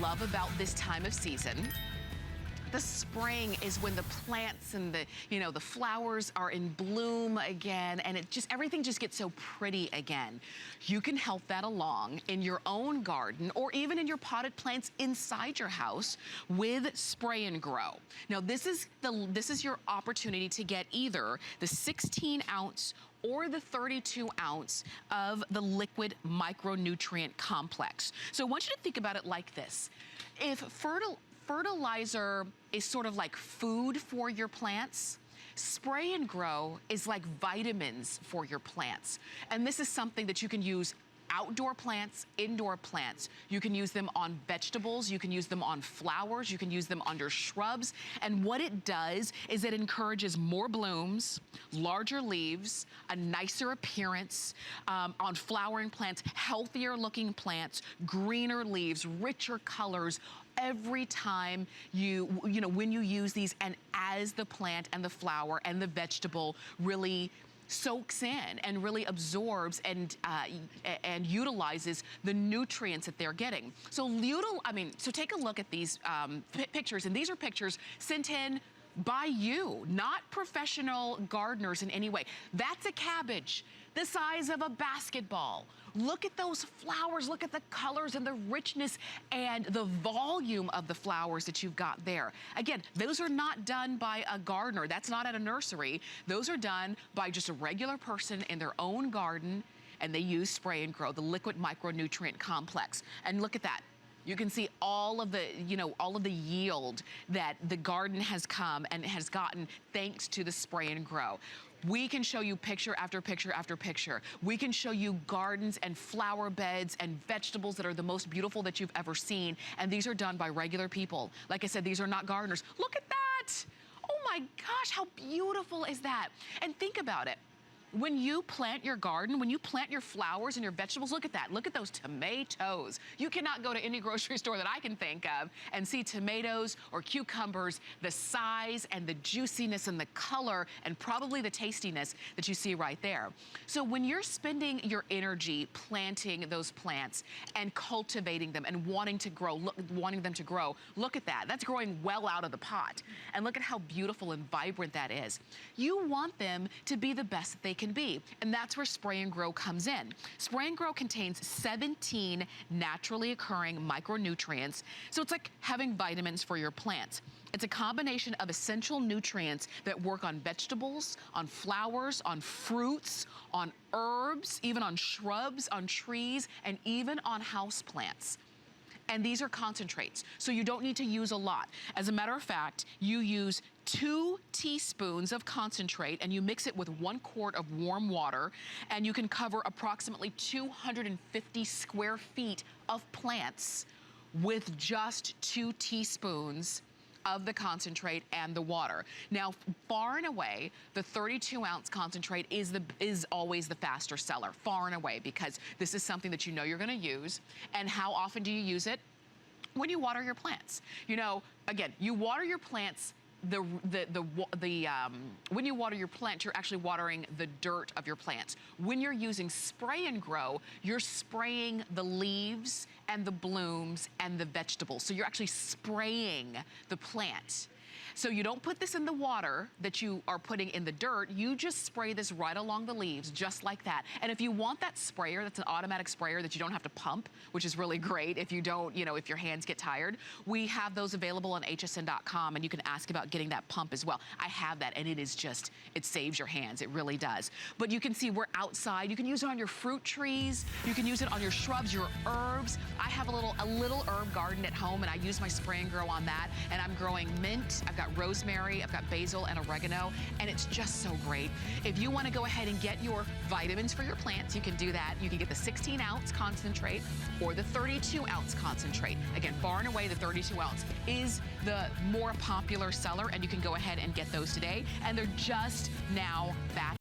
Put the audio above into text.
love about this time of season. The spring is when the plants and the flowers are in bloom again, and everything just gets so pretty again. You can help that along in your own garden or even in your potted plants inside your house with Spray and Grow. Now this is your opportunity to get either the 16-ounce or the 32-ounce of the liquid micronutrient complex. So I want you to think about it like this. If fertilizer is sort of like food for your plants, Spray and Grow is like vitamins for your plants. And this is something that you can use outdoor plants, indoor plants. You can use them on vegetables, you can use them on flowers, you can use them under shrubs. And what it does is it encourages more blooms, larger leaves, a nicer appearance on flowering plants, healthier looking plants, greener leaves, richer colors, every time when you use these, and as the plant and the flower and the vegetable really soaks in and really absorbs and utilizes the nutrients that they're getting. So take a look at these pictures, and these are pictures sent in by you, not professional gardeners in any way. That's a cabbage the size of a basketball. Look at those flowers, look at the colors and the richness and the volume of the flowers that you've got there. Again, those are not done by a gardener. That's not at a nursery. Those are done by just a regular person in their own garden, and they use Spray and Grow, the liquid micronutrient complex. And look at that. You can see all of the yield that the garden has come and has gotten thanks to the Spray and Grow. We can show you picture after picture after picture. We can show you gardens and flower beds and vegetables that are the most beautiful that you've ever seen. And these are done by regular people. Like I said, these are not gardeners. Look at that. Oh my gosh, how beautiful is that? And think about it. When you plant your garden, when you plant your flowers and your vegetables, look at that. Look at those tomatoes. You cannot go to any grocery store that I can think of and see tomatoes or cucumbers, the size and the juiciness and the color and probably the tastiness that you see right there. So when you're spending your energy planting those plants and cultivating them and wanting them to grow, look at that. That's growing well out of the pot. And look at how beautiful and vibrant that is. You want them to be the best that they can be. And that's where Spray and Grow comes in. Spray and Grow contains 17 naturally occurring micronutrients. So it's like having vitamins for your plants. It's a combination of essential nutrients that work on vegetables, on flowers, on fruits, on herbs, even on shrubs, on trees, and even on house plants. And these are concentrates, so you don't need to use a lot. As a matter of fact, you use 2 teaspoons of concentrate and you mix it with 1 quart of warm water, and you can cover approximately 250 square feet of plants with just 2 teaspoons of the concentrate and the water. Now, far and away, the 32-ounce concentrate is always the faster seller, far and away, because this is something that you know you're gonna use. And how often do you use it? When you water your plants. Again, you water your plants when you water your plant, you're actually watering the dirt of your plants. When you're using Spray and Grow, you're spraying the leaves and the blooms and the vegetables. So you're actually spraying the plant. So you don't put this in the water that you are putting in the dirt, you just spray this right along the leaves, just like that. And if you want that sprayer, that's an automatic sprayer that you don't have to pump, which is really great if you don't, if your hands get tired. We have those available on hsn.com, and you can ask about getting that pump as well. I have that, and it saves your hands, it really does. But you can see we're outside. You can use it on your fruit trees, you can use it on your shrubs, your herbs. I have a little herb garden at home, and I use my Spray and Grow on that, and I'm growing mint, I've got rosemary, I've got basil and oregano, and it's just so great. If you want to go ahead and get your vitamins for your plants, you can do that. You can get the 16-ounce concentrate or the 32-ounce concentrate. Again, far and away, the 32-ounce is the more popular seller, and you can go ahead and get those today. And they're just now back.